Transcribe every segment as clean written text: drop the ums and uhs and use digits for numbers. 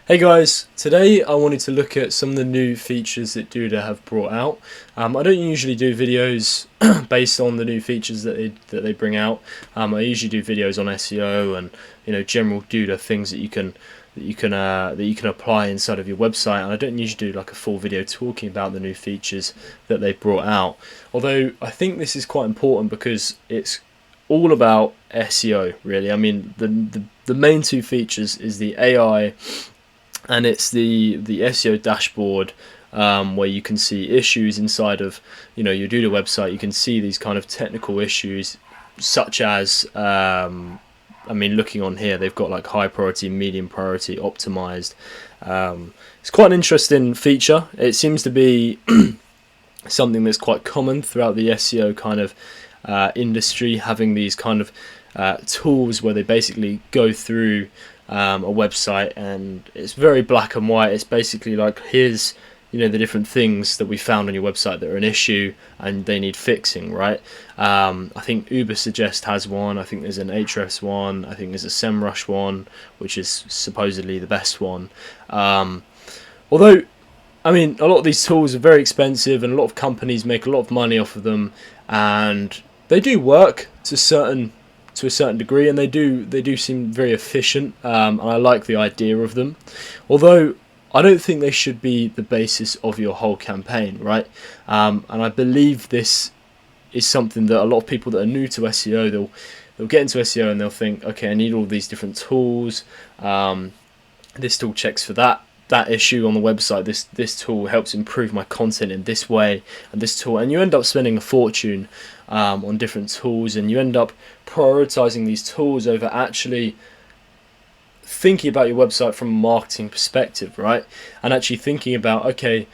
Hey guys, today I wanted to look at some of the new features that Duda have brought out. I don't usually do videos based on the new features that they bring out. I usually do videos on SEO and general Duda things that you can apply inside of your website. And I don't usually do like a full video talking about the new features that they brought out. Although I think this is quite important because it's all about SEO really. I mean the main two features is the AI and it's the SEO dashboard, where you can see issues inside of your Duda website. You can see these kind of technical issues, such as looking on here, they've got like high priority, medium priority, optimized. It's quite an interesting feature. It seems to be something that's quite common throughout the SEO kind of industry, having these kind of tools where they basically go through a website, and it's very black and white. It's basically like, here's the different things that we found on your website that are an issue and they need fixing, right? I think Ubersuggest has one. I think there's an Ahrefs one. I think there's a SEMrush one, which is supposedly the best one. Although, I mean, a lot of these tools are very expensive, and a lot of companies make a lot of money off of them, and they do work to a certain degree, and they do seem very efficient, and I like the idea of them. Although I don't think they should be the basis of your whole campaign, right? And I believe this is something that a lot of people that are new to SEO, they'll get into SEO and they'll think, okay, I need all these different tools. This tool checks for that issue on the website. This tool helps improve my content in this way, and this tool, and you end up spending a fortune on different tools, and you end up prioritizing these tools over actually thinking about your website from a marketing perspective, right? And actually thinking about, okay,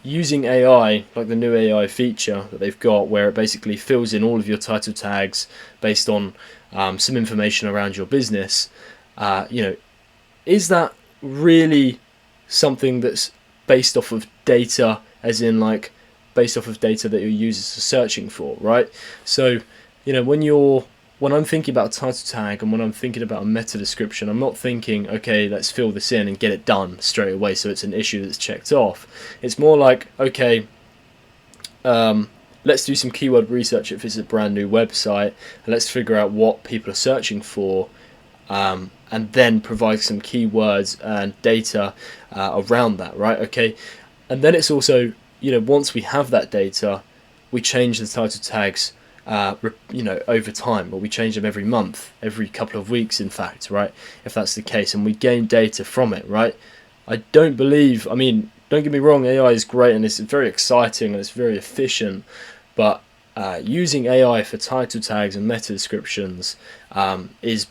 using AI, like the new AI feature that they've got, where it basically fills in all of your title tags based on some information around your business. Is that really something that's based off of data, as in like based off of data that your users are searching for, right? So when I'm thinking about a title tag and when I'm thinking about a meta description, I'm not thinking, okay, let's fill this in and get it done straight away so it's an issue that's checked off. It's more like, okay, let's do some keyword research if it's a brand new website, and let's figure out what people are searching for, and then provide some keywords and data around that, right? Okay, and then it's also, once we have that data, we change the title tags over time, or we change them every month, every couple of weeks, in fact, right? If that's the case, and we gain data from it, right? Don't get me wrong, AI is great and it's very exciting and it's very efficient, but using AI for title tags and meta descriptions is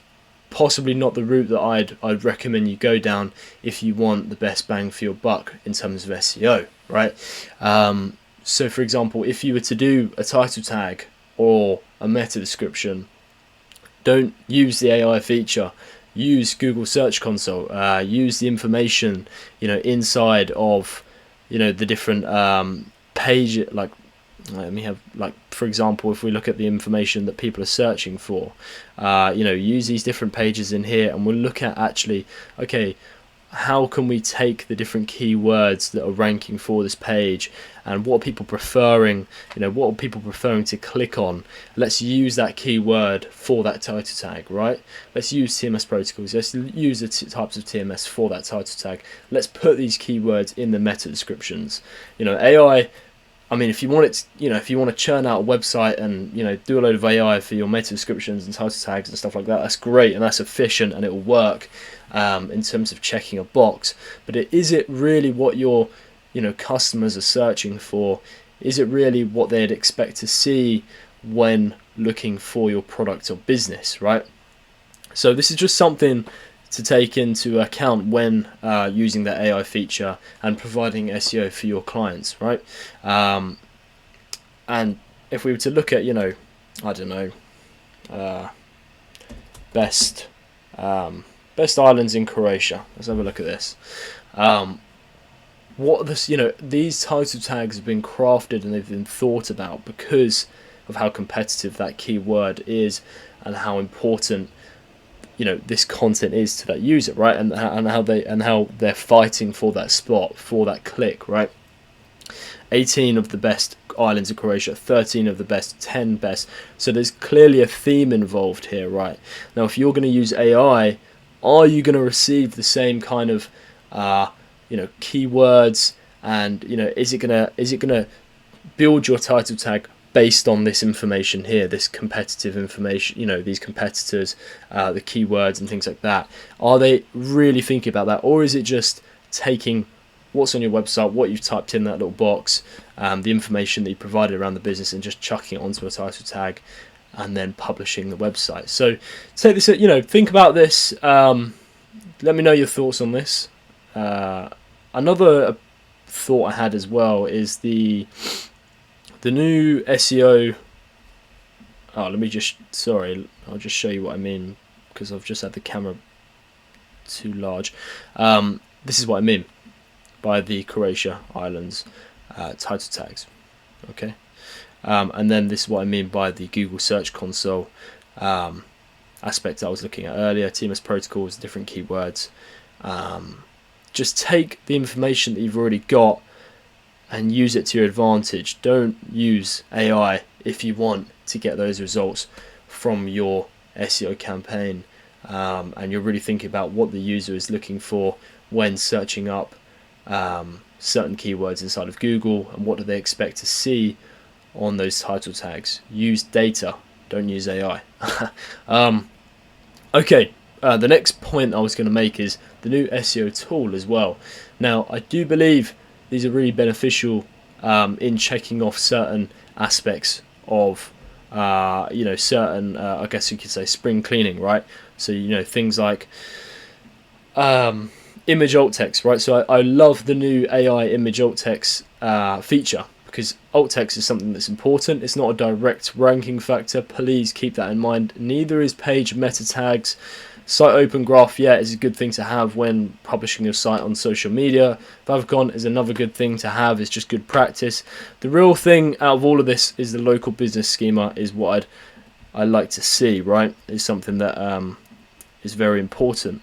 possibly not the route that I'd recommend you go down if you want the best bang for your buck in terms of SEO, right? So for example, if you were to do a title tag or a meta description, don't use the AI feature. Use Google Search Console. Use the information inside of the different page. Like, let me have, like, for example, if we look at the information that people are searching for, use these different pages in here, and we'll look at actually, okay, how can we take the different keywords that are ranking for this page, and what are people preferring, what are people preferring to click on? Let's use that keyword for that title tag, right? Let's use TMS protocols. Let's use the types of TMS for that title tag. Let's put these keywords in the meta descriptions. AI, if you want if you want to churn out a website and do a load of AI for your meta descriptions and title tags and stuff like that, that's great and that's efficient and it will work in terms of checking a box. But is it really what your customers are searching for? Is it really what they'd expect to see when looking for your product or business, right? So this is just something to take into account when using the AI feature and providing SEO for your clients, right? And if we were to look at, best islands in Croatia, let's have a look at this. These title tags have been crafted and they've been thought about because of how competitive that keyword is and how important this content is to that user, right? And how they're fighting for that spot, for that click, right? 18 of the best islands in Croatia, 13 of the best, 10 best. So there's clearly a theme involved here, right? Now, if you're going to use AI, are you going to receive the same kind of keywords, and is it gonna build your title tag based on this information here, this competitive information, these competitors, the keywords and things like that? Are they really thinking about that, or is it just taking what's on your website, what you've typed in that little box, the information that you provided around the business, and just chucking it onto a title tag and then publishing the website? So take this, think about this. Let me know your thoughts on this. Another thought I had as well is the new SEO. I'll just show you what I mean, because I've just had the camera too large. This is what I mean by the Croatia Islands title tags. Okay, and then this is what I mean by the Google Search Console aspect I was looking at earlier, TMS protocols, different keywords. Just take the information that you've already got and use it to your advantage. Don't use AI if you want to get those results from your SEO campaign, and you're really thinking about what the user is looking for when searching up certain keywords inside of Google, and what do they expect to see on those title tags. Use data, don't use AI. Okay, the next point I was going to make is the new SEO tool as well. Now, I do believe these are really beneficial in checking off certain aspects of certain I guess you could say spring cleaning, right? So things like image alt text, right? So I love the new AI image alt text feature, because alt text is something that's important. It's not a direct ranking factor. Please keep that in mind. Neither is page meta tags. Site open graph, yeah, is a good thing to have when publishing your site on social media. Favicon is another good thing to have. It's just good practice. The real thing out of all of this is the local business schema, is what I like to see, right? Is something that is very important.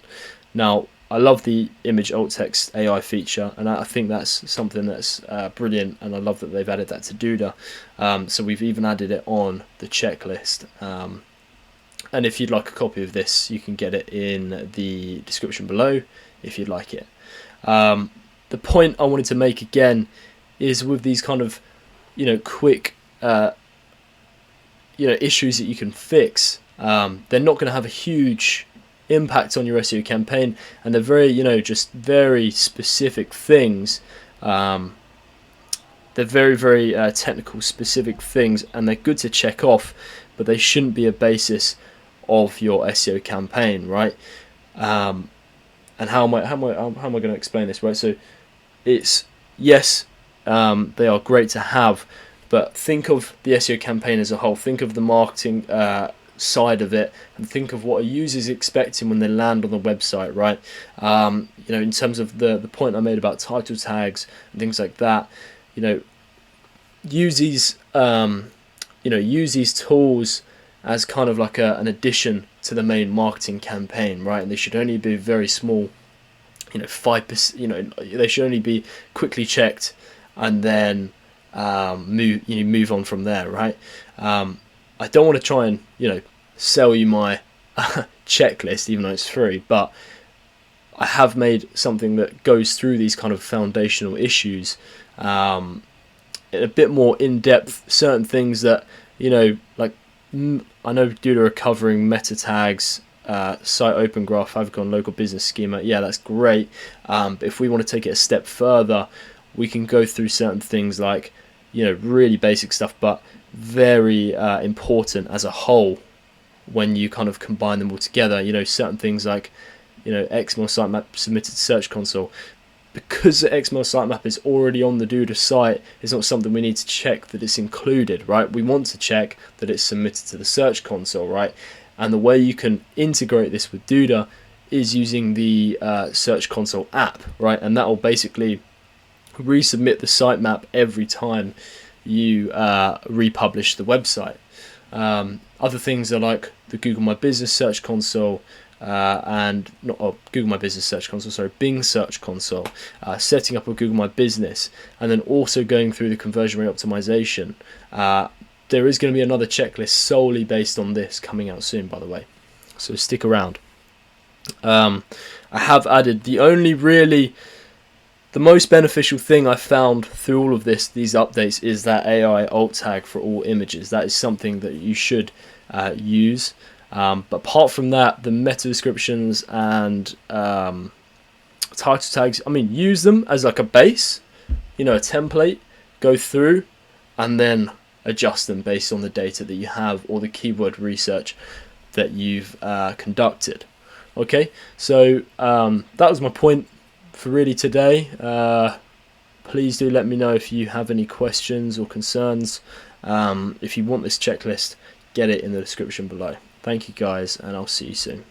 Now, I love the image alt text AI feature, and I think that's something that's brilliant, and I love that they've added that to Duda. So we've even added it on the checklist. And if you'd like a copy of this, you can get it in the description below if you'd like it. The point I wanted to make again is with these kind of quick issues that you can fix, they're not going to have a huge impact on your SEO campaign, and they're very just very specific things. They're very technical specific things, and they're good to check off, but they shouldn't be a basis of your SEO campaign, right? And how am I going to explain this, right? So it's, yes, they are great to have, but think of the SEO campaign as a whole. Think of the marketing side of it, and think of what a user is expecting when they land on the website, right? In terms of the point I made about title tags and things like that, use these use these tools as kind of like an addition to the main marketing campaign, right? And they should only be very small, 5%. They should only be quickly checked, and then move on from there, right? I don't want to try and sell you my checklist, even though it's free, but I have made something that goes through these kind of foundational issues in a bit more in depth. Certain things that like I know Duda are covering meta tags, site open graph, Favicon, local business schema. Yeah, that's great. But if we want to take it a step further, we can go through certain things like really basic stuff, but very important as a whole when you kind of combine them all together. Certain things like XML sitemap submitted to Search Console. Because the XML sitemap is already on the Duda site, it's not something we need to check that it's included, right? We want to check that it's submitted to the Search Console, right? And the way you can integrate this with Duda is using the Search Console app, right? And that will basically resubmit the sitemap every time you republish the website. Other things are like the Google My Business Search Console, and not Google My Business Search Console, sorry, Bing Search Console, setting up a Google My Business, and then also going through the conversion rate optimization. There is going to be another checklist solely based on this coming out soon, by the way, so stick around. I have added the most beneficial thing I found through all of these updates is that AI alt tag for all images. That is something that you should use. But apart from that, the meta descriptions and title tags, I mean, use them as like a base, a template, go through and then adjust them based on the data that you have or the keyword research that you've conducted. Okay, so that was my point for really today. Please do let me know if you have any questions or concerns. If you want this checklist, get it in the description below. Thank you guys, and I'll see you soon.